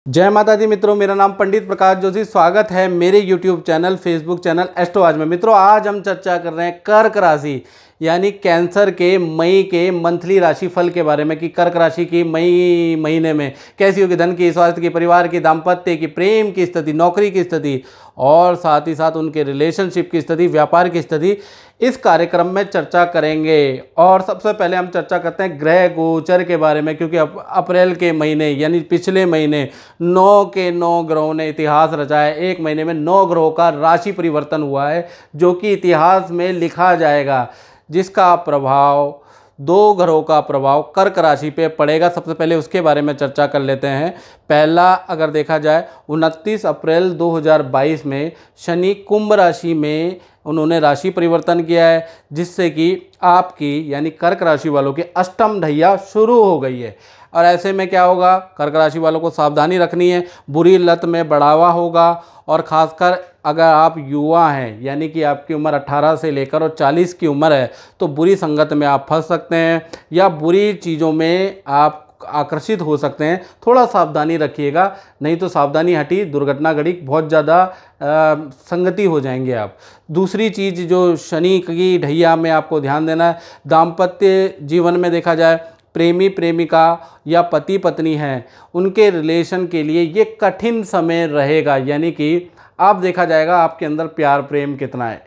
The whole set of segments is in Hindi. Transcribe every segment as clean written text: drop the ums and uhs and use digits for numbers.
जय माता दी मित्रों, मेरा नाम पंडित प्रकाश जोशी। स्वागत है मेरे YouTube channel, Facebook channel astro आज में। मित्रों, आज हम चर्चा कर रहे हैं कर्क राशि यानी कैंसर के मई के मंथली राशिफल के बारे में कि कर्क राशि की मई महीने में कैसी होगी धन की, स्वास्थ्य की, परिवार की, दाम्पत्य की, प्रेम की स्थिति, नौकरी की स्थिति और साथ ही साथ उनके रिलेशनशिप की स्थिति, व्यापार की स्थिति इस कार्यक्रम में चर्चा करेंगे। और सबसे पहले हम चर्चा करते हैं ग्रह गोचर के बारे में, क्योंकि अप्रैल के महीने यानी पिछले महीने 9 के 9 ग्रहों ने इतिहास रचा है। एक महीने में 9 ग्रहों का राशि परिवर्तन हुआ है जो कि इतिहास में लिखा जाएगा, जिसका प्रभाव 2 ग्रहों का प्रभाव कर्क राशि पे पड़ेगा। सबसे पहले उसके बारे में चर्चा कर लेते हैं। पहला अगर देखा जाए 29 अप्रैल 2022 में शनि कुंभ राशि में उन्होंने राशि परिवर्तन किया है, जिससे कि आपकी यानी कर्क राशि वालों की अष्टम ढैया शुरू हो गई है। और ऐसे में क्या होगा, कर्क राशि वालों को सावधानी रखनी है, बुरी लत में बढ़ावा होगा। और ख़ासकर अगर आप युवा हैं यानी कि आपकी उम्र 18 से लेकर और 40 की उम्र है तो बुरी संगत में आप फंस सकते हैं या बुरी चीज़ों में आप आकर्षित हो सकते हैं। थोड़ा सावधानी रखिएगा, नहीं तो सावधानी हटी दुर्घटना घड़ी, बहुत ज़्यादा संगति हो जाएंगे आप। दूसरी चीज़ जो शनि की ढैया में आपको ध्यान देना है, दाम्पत्य जीवन में देखा जाए प्रेमी प्रेमिका या पति पत्नी हैं, उनके रिलेशन के लिए ये कठिन समय रहेगा। यानी कि आप देखा जाएगा आपके अंदर प्यार प्रेम कितना है,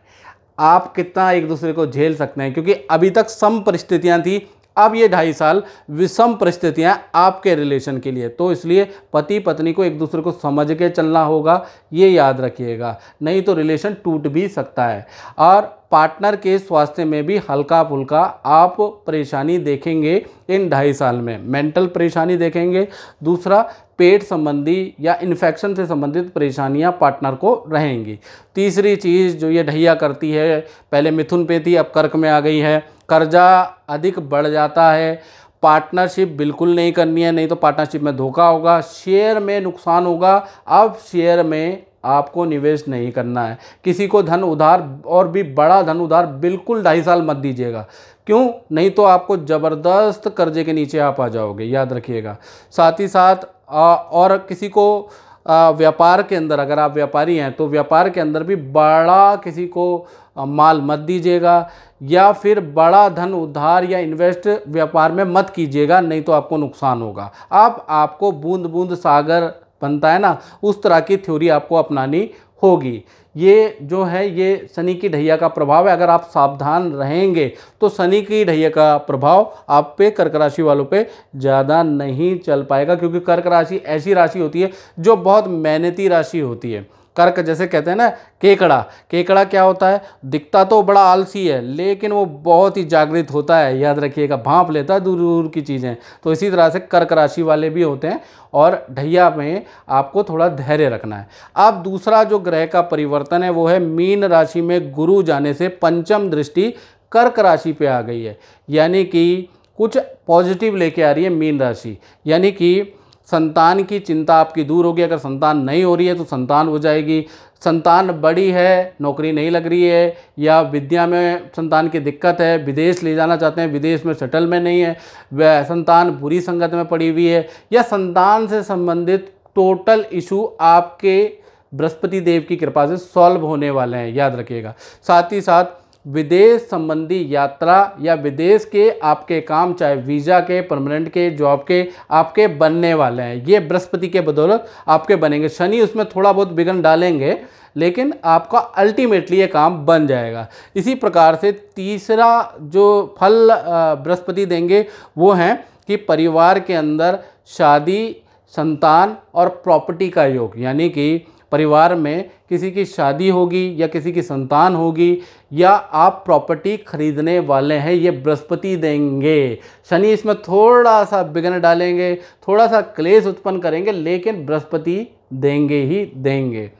आप कितना एक दूसरे को झेल सकते हैं, क्योंकि अभी तक सम परिस्थितियां थी। अब ये 2.5 साल विषम परिस्थितियां आपके रिलेशन के लिए, तो इसलिए पति पत्नी को एक दूसरे को समझ के चलना होगा, ये याद रखिएगा, नहीं तो रिलेशन टूट भी सकता है। और पार्टनर के स्वास्थ्य में भी हल्का फुल्का आप परेशानी देखेंगे इन 2.5 साल में, मेंटल परेशानी देखेंगे। दूसरा, पेट संबंधी या इन्फेक्शन से संबंधित परेशानियां पार्टनर को रहेंगी। तीसरी चीज़ जो ये ढैया करती है, पहले मिथुन पे थी अब कर्क में आ गई है, कर्जा अधिक बढ़ जाता है। पार्टनरशिप बिल्कुल नहीं करनी है, नहीं तो पार्टनरशिप में धोखा होगा, शेयर में नुकसान होगा। अब शेयर में आपको निवेश नहीं करना है। किसी को धन उधार और भी बड़ा धन उधार बिल्कुल 2.5 साल मत दीजिएगा, क्यों, नहीं तो आपको ज़बरदस्त कर्जे के नीचे आप आ जाओगे, याद रखिएगा। साथ ही साथ और किसी को व्यापार के अंदर, अगर आप व्यापारी हैं तो व्यापार के अंदर भी बड़ा किसी को माल मत दीजिएगा या फिर बड़ा धन उधार या इन्वेस्ट व्यापार में मत कीजिएगा, नहीं तो आपको नुकसान होगा। आपको बूंद बूंद सागर बनता है ना, उस तरह की थ्योरी आपको अपनानी होगी। ये जो है ये शनि की ढैया का प्रभाव है। अगर आप सावधान रहेंगे तो शनि की ढैया का प्रभाव आप पे, कर्क राशि वालों पे ज़्यादा नहीं चल पाएगा, क्योंकि कर्क राशि ऐसी राशि होती है जो बहुत मेहनती राशि होती है। कर्क जैसे कहते हैं ना, केकड़ा, केकड़ा क्या होता है, दिखता तो बड़ा आलसी है लेकिन वो बहुत ही जागृत होता है, याद रखिएगा, भांप लेता है दूर दूर की चीज़ें। तो इसी तरह से कर्क राशि वाले भी होते हैं और ढैया में आपको थोड़ा धैर्य रखना है। अब दूसरा जो ग्रह का परिवर्तन है वो है मीन राशि में गुरु जाने से पंचम दृष्टि कर्क राशि पे आ गई है, यानी कि कुछ पॉजिटिव लेके आ रही है मीन राशि। यानी कि संतान की चिंता आपकी दूर होगी। अगर संतान नहीं हो रही है तो संतान हो जाएगी। संतान बड़ी है, नौकरी नहीं लग रही है या विद्या में संतान की दिक्कत है, विदेश ले जाना चाहते हैं, विदेश में सेटलमेंट नहीं है, वह संतान बुरी संगत में पड़ी हुई है, या संतान से संबंधित टोटल इशू आपके बृहस्पति देव की कृपा से सॉल्व होने वाले हैं, याद रखिएगा। साथ ही साथ विदेश संबंधी यात्रा या विदेश के आपके काम, चाहे वीज़ा के, परमानेंट के, जॉब के, आपके बनने वाले हैं। ये बृहस्पति के बदौलत आपके बनेंगे। शनि उसमें थोड़ा बहुत विघ्न डालेंगे लेकिन आपका अल्टीमेटली ये काम बन जाएगा। इसी प्रकार से तीसरा जो फल बृहस्पति देंगे वो हैं कि परिवार के अंदर शादी, संतान और प्रॉपर्टी का योग, यानी कि परिवार में किसी की शादी होगी या किसी की संतान होगी या आप प्रॉपर्टी खरीदने वाले हैं, ये बृहस्पति देंगे। शनि इसमें थोड़ा सा विघ्न डालेंगे, थोड़ा सा क्लेश उत्पन्न करेंगे, लेकिन बृहस्पति देंगे ही देंगे।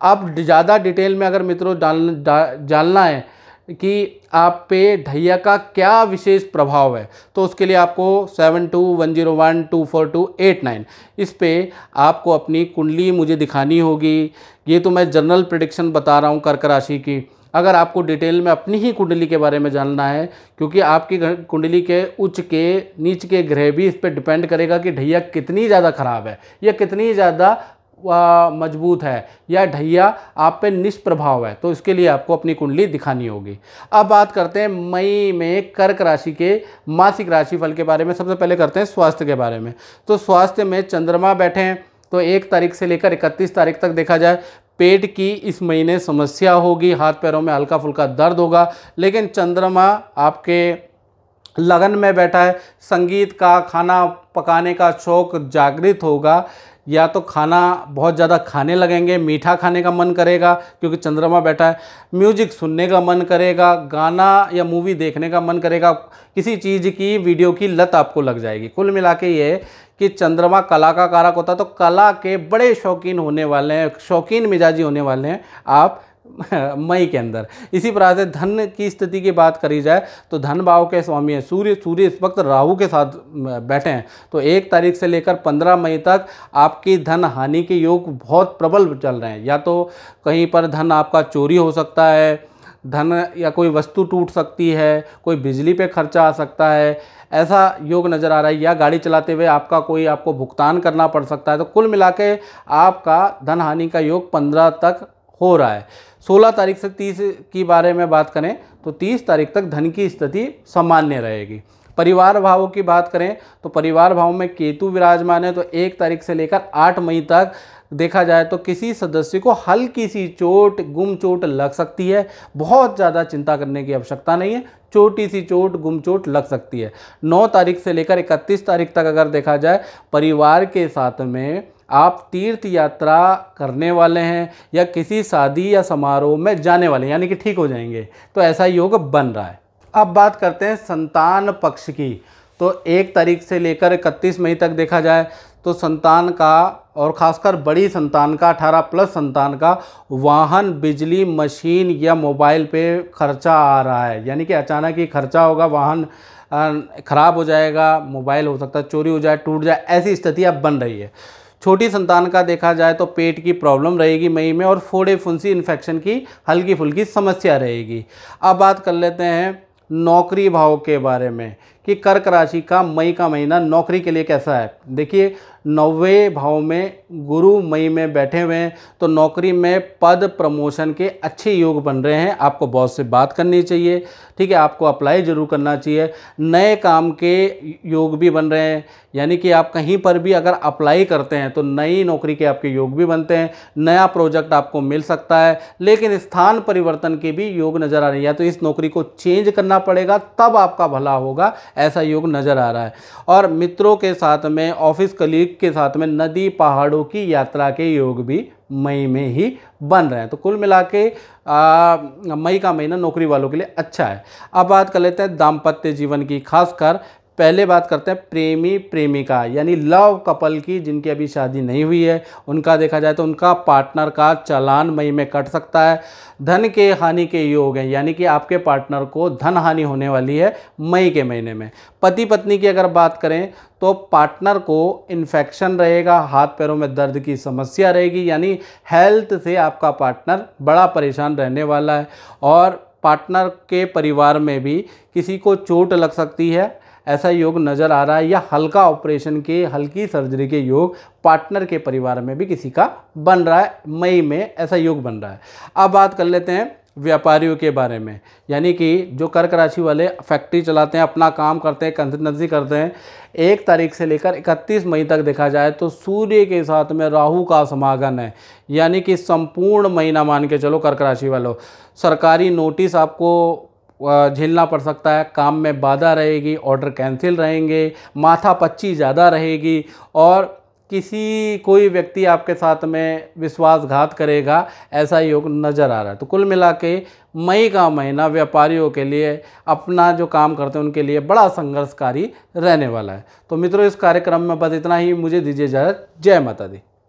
अब ज़्यादा डिटेल में अगर मित्रों जानना है कि आप पे ढैया का क्या विशेष प्रभाव है तो उसके लिए आपको 7210124289 इस पे आपको अपनी कुंडली मुझे दिखानी होगी। ये तो मैं जनरल प्रेडिक्शन बता रहा हूँ कर्क राशि की। अगर आपको डिटेल में अपनी ही कुंडली के बारे में जानना है, क्योंकि आपकी कुंडली के उच्च के नीच के ग्रह भी इस पर डिपेंड करेगा कि ढैया कितनी ज़्यादा ख़राब है या कितनी ज़्यादा मजबूत है या ढैया आप पे निष्प्रभाव है, तो इसके लिए आपको अपनी कुंडली दिखानी होगी। अब बात करते हैं मई में कर्क राशि के मासिक राशिफल के बारे में। सबसे पहले करते हैं स्वास्थ्य के बारे में। तो स्वास्थ्य में चंद्रमा बैठे हैं, तो 1 तारीख से लेकर 31 तारीख तक देखा जाए पेट की इस महीने समस्या होगी, हाथ पैरों में हल्का फुल्का दर्द होगा, लेकिन चंद्रमा आपके लगन में बैठा है। संगीत का, खाना पकाने का शौक जागृत होगा, या तो खाना बहुत ज़्यादा खाने लगेंगे, मीठा खाने का मन करेगा क्योंकि चंद्रमा बैठा है, म्यूजिक सुनने का मन करेगा, गाना या मूवी देखने का मन करेगा, किसी चीज़ की वीडियो की लत आपको लग जाएगी। कुल मिला के ये कि चंद्रमा कला का कारक होता है, तो कला के बड़े शौकीन होने वाले हैं, शौकीन मिजाजी होने वाले हैं आप मई के अंदर। इसी प्रकार से धन की स्थिति की बात करी जाए तो धन भाव के स्वामी है सूर्य। सूर्य इस वक्त राहु के साथ बैठे हैं, तो 1 तारीख से लेकर 15 मई तक आपकी धन हानि के योग बहुत प्रबल चल रहे हैं। या तो कहीं पर धन आपका चोरी हो सकता है, धन या कोई वस्तु टूट सकती है, कोई बिजली पे खर्चा आ सकता है, ऐसा योग नज़र आ रहा है, या गाड़ी चलाते हुए आपको भुगतान करना पड़ सकता है। तो कुल मिला के आपका धन हानि का योग 15 तक हो रहा है। 16 तारीख से 30 की बारे में बात करें तो 30 तारीख तक धन की स्थिति सामान्य रहेगी। परिवार भावों की बात करें तो परिवार भाव में केतु विराजमान है, तो 1 तारीख से लेकर 8 मई तक देखा जाए तो किसी सदस्य को हल्की सी चोट, गुम चोट लग सकती है। बहुत ज़्यादा चिंता करने की आवश्यकता नहीं है, छोटी सी चोट, गुम चोट लग सकती है। 9 तारीख से लेकर 31 तारीख तक अगर देखा जाए परिवार के साथ में आप तीर्थ यात्रा करने वाले हैं या किसी शादी या समारोह में जाने वाले हैं, यानी कि ठीक हो जाएंगे, तो ऐसा योग बन रहा है। अब बात करते हैं संतान पक्ष की। तो 1 तारीख से लेकर 31 मई तक देखा जाए तो संतान का, और ख़ासकर बड़ी संतान का, 18+ संतान का वाहन, बिजली, मशीन या मोबाइल पे खर्चा आ रहा है, यानी कि अचानक ही खर्चा होगा, वाहन ख़राब हो जाएगा, मोबाइल हो सकता है चोरी हो जाए, टूट जाए, ऐसी स्थिति अब बन रही है। छोटी संतान का देखा जाए तो पेट की प्रॉब्लम रहेगी मई में, और फोड़े फुंसी इन्फेक्शन की हल्की फुल्की समस्या रहेगी। अब बात कर लेते हैं नौकरी भाव के बारे में कि कर्क राशि का मई का महीना नौकरी के लिए कैसा है। देखिए 9वें भाव में गुरु मई में बैठे हुए हैं, तो नौकरी में पद प्रमोशन के अच्छे योग बन रहे हैं। आपको बॉस से बात करनी चाहिए, ठीक है, आपको अप्लाई ज़रूर करना चाहिए। नए काम के योग भी बन रहे हैं, यानी कि आप कहीं पर भी अगर अप्लाई करते हैं तो नई नौकरी के आपके योग भी बनते हैं, नया प्रोजेक्ट आपको मिल सकता है। लेकिन स्थान परिवर्तन के भी योग नज़र आ रहे हैं, या तो इस नौकरी को चेंज करना पड़ेगा तब आपका भला होगा, ऐसा योग नज़र आ रहा है। और मित्रों के साथ में, ऑफिस कलीग के साथ में नदी पहाड़ों की यात्रा के योग भी मई में ही बन रहे हैं। तो कुल मिला के मई का महीना नौकरी वालों के लिए अच्छा है। अब बात कर लेते हैं दाम्पत्य जीवन की। खासकर पहले बात करते हैं प्रेमी प्रेमिका यानी लव कपल की, जिनकी अभी शादी नहीं हुई है, उनका देखा जाए तो उनका पार्टनर का चालान मई में कट सकता है। धन के हानि के योग हैं, यानी कि आपके पार्टनर को धन हानि होने वाली है मई के महीने में। पति पत्नी की अगर बात करें तो पार्टनर को इन्फेक्शन रहेगा, हाथ पैरों में दर्द की समस्या रहेगी, यानी हेल्थ से आपका पार्टनर बड़ा परेशान रहने वाला है। और पार्टनर के परिवार में भी किसी को चोट लग सकती है, ऐसा योग नज़र आ रहा है, या हल्का ऑपरेशन के, हल्की सर्जरी के योग पार्टनर के परिवार में भी किसी का बन रहा है मई में, ऐसा योग बन रहा है। अब बात कर लेते हैं व्यापारियों के बारे में, यानी कि जो कर्क राशि वाले फैक्ट्री चलाते हैं, अपना काम करते हैं, कंसल्टेंसी करते हैं। 1 तारीख से लेकर 31 मई तक देखा जाए तो सूर्य के साथ में राहु का समागम है, यानी कि संपूर्ण महीना मान के चलो कर्क राशि वालों, सरकारी नोटिस आपको झेलना पड़ सकता है, काम में बाधा रहेगी, ऑर्डर कैंसिल रहेंगे, माथापच्ची ज़्यादा रहेगी, और कोई व्यक्ति आपके साथ में विश्वासघात करेगा, ऐसा योग नज़र आ रहा है। तो कुल मिला के मई का महीना व्यापारियों के लिए, अपना जो काम करते हैं उनके लिए बड़ा संघर्षकारी रहने वाला है। तो मित्रों, इस कार्यक्रम में बस इतना ही। मुझे दीजिए इजाज़त। जय माता दी।